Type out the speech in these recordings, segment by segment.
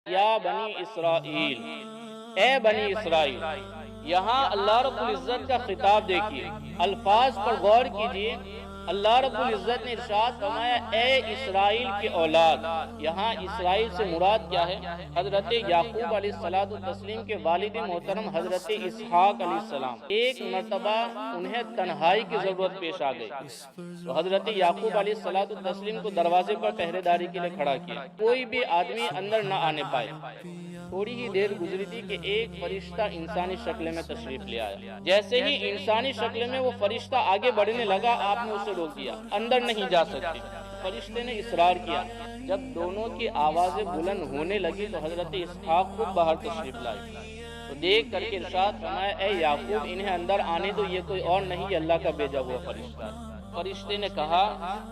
یا بنی اسرائیل، اے بنی اسرائیل۔ یہاں اللہ رب العزت کا خطاب دیکھیے، الفاظ پر غور کیجئے۔ اللہ رب العزت نے ارشاد فرمایا اے اسرائیل کی اولاد۔ یہاں اسرائیل سے مراد کیا ہے؟ حضرت یعقوب علیہ السلام کے والد محترم حضرت اسحاق علیہ السلام۔ ایک مرتبہ انہیں تنہائی کی ضرورت پیش آ گئی تو حضرت یعقوب علیہ السلام کو دروازے پر پہرے داری کے لیے کھڑا کیا، کوئی بھی آدمی اندر نہ آنے پائے۔ تھوڑی ہی دیر گزری تھی کہ ایک فرشتہ انسانی شکل میں تشریف لے آیا۔ جیسے ہی انسانی شکل میں وہ فرشتہ آگے بڑھنے لگا، آپ نے اسے روک دیا، اندر نہیں جا سکتے۔ فرشتے نے اصرار کیا۔ جب دونوں کی آوازیں بلند ہونے لگی تو حضرت اسحاق خود باہر تشریف لائے تو دیکھ کر کے ارشاد فرمایا اے یعقوب انہیں اندر آنے دو، یہ کوئی اور نہیں، اللہ کا بھیجا ہوا فرشتہ۔ فرشتے نے کہا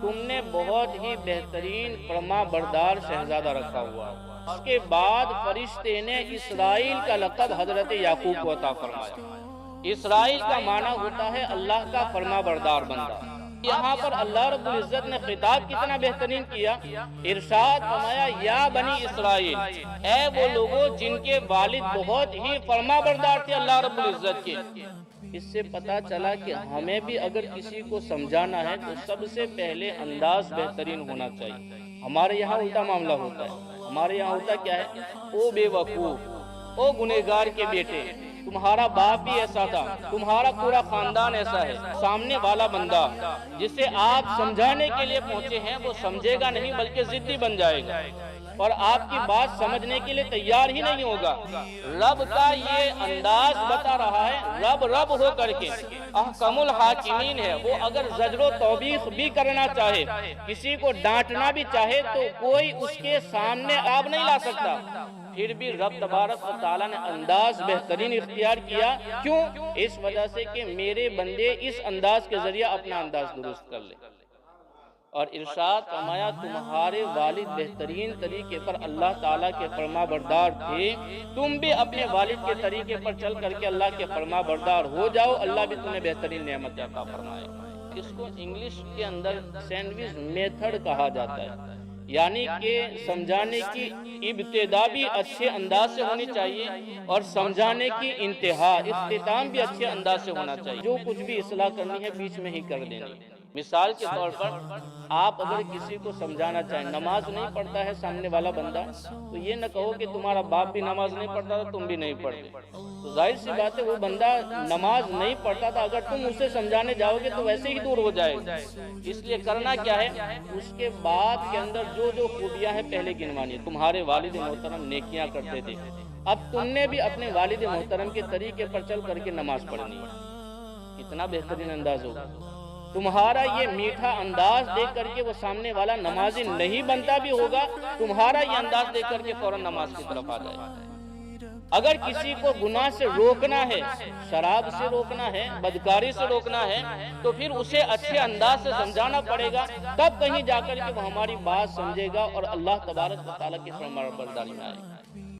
تم نے بہت ہی بہترین فرما بردار شہزادہ رکھا ہوا۔ اس کے بعد فرشتے نے اسرائیل کا لقب حضرت یعقوب کو عطا فرمایا۔ اسرائیل کا معنی ہوتا ہے اللہ کا فرما بردار بندہ۔ یہاں پر اللہ رب العزت نے خطاب کتنا بہترین کیا، ارشاد فرمایا یا بنی اسرائیل، اے وہ لوگوں جن کے والد بہت ہی فرما بردار تھے اللہ رب العزت کے۔ اس سے پتا چلا کہ ہمیں بھی اگر کسی کو سمجھانا ہے تو سب سے پہلے انداز بہترین ہونا چاہیے۔ ہمارے یہاں الٹا معاملہ ہوتا ہے۔ ہمارے یہاں ہوتا کیا ہے، او بے وقوف، او گنہگار کے بیٹے، تمہارا باپ بھی ایسا تھا، تمہارا پورا خاندان ایسا ہے۔ سامنے والا بندہ جسے آپ سمجھانے کے لیے پہنچے ہیں وہ سمجھے گا نہیں بلکہ ضدی بن جائے گا اور آپ کی بات سمجھنے کے لیے تیار ہی نہیں ہوگا۔ رب کا یہ انداز بتا رہا ہے، رب رب ہو کر کے احکم الحاکمین ہے۔ وہ اگر زجر و توبیخ بھی کرنا چاہے، کسی کو ڈانٹنا بھی چاہے تو کوئی اس کے سامنے آپ نہیں لا سکتا۔ پھر بھی رب تبارک و تعالیٰ نے انداز بہترین اختیار کیا، کیوں؟ اس وجہ سے کہ میرے بندے اس انداز کے ذریعے اپنا انداز درست کر لیں۔ اور ارشاد فرمایا تمہارے والد بہترین طریقے پر اللہ تعالیٰ کے فرما بردار تھے، تم بھی اپنے والد کے طریقے پر چل کر کے اللہ کے فرما بردار ہو جاؤ، اللہ بھی تمہیں بہترین نعمت عطا فرمائے۔ اس کو انگلش کے اندر سینڈوچ میتھڈ کہا جاتا ہے، یعنی کہ سمجھانے کی ابتدا بھی اچھے انداز سے ہونی چاہیے اور سمجھانے کی انتہا اختتام بھی اچھے انداز سے ہونا چاہیے۔ جو کچھ بھی اصلاح کرنی ہے بیچ میں ہی کر دینی۔ مثال کے طور پر آپ اگر کسی کو سمجھانا چاہیں، نماز نہیں پڑھتا ہے سامنے والا بندہ، تو یہ نہ کہو کہ تمہارا باپ بھی نماز نہیں پڑھتا تھا تم بھی نہیں پڑھتے۔ تو ظاہر سی بات ہے وہ بندہ نماز نہیں پڑھتا تھا، اگر تم اسے سمجھانے جاؤ گے تو ویسے ہی دور ہو جائے گا۔ اس لیے کرنا کیا ہے، اس کے بعد کے اندر جو خوبیاں ہیں پہلے گنوانی۔ تمہارے والد محترم نیکیاں کرتے تھے، اب تم نے بھی اپنے والد محترم کے طریقے پر چل کر کے نماز پڑھنی ہے۔ کتنا بہترین انداز ہوگا۔ تمہارا یہ میٹھا انداز دیکھ کر کے وہ سامنے والا نمازی نہیں بنتا بھی ہوگا، تمہارا یہ انداز دیکھ کر کے فوراً نماز کی طرف آ جائے۔ اگر کسی کو گناہ سے روکنا ہے، شراب سے روکنا ہے، بدکاری سے روکنا ہے، تو پھر اسے اچھے انداز سے سمجھانا پڑے گا، تب کہیں جا کر کے وہ ہماری بات سمجھے گا اور اللہ تبارک و تعالیٰ کی فرما برداری میں آئے گا۔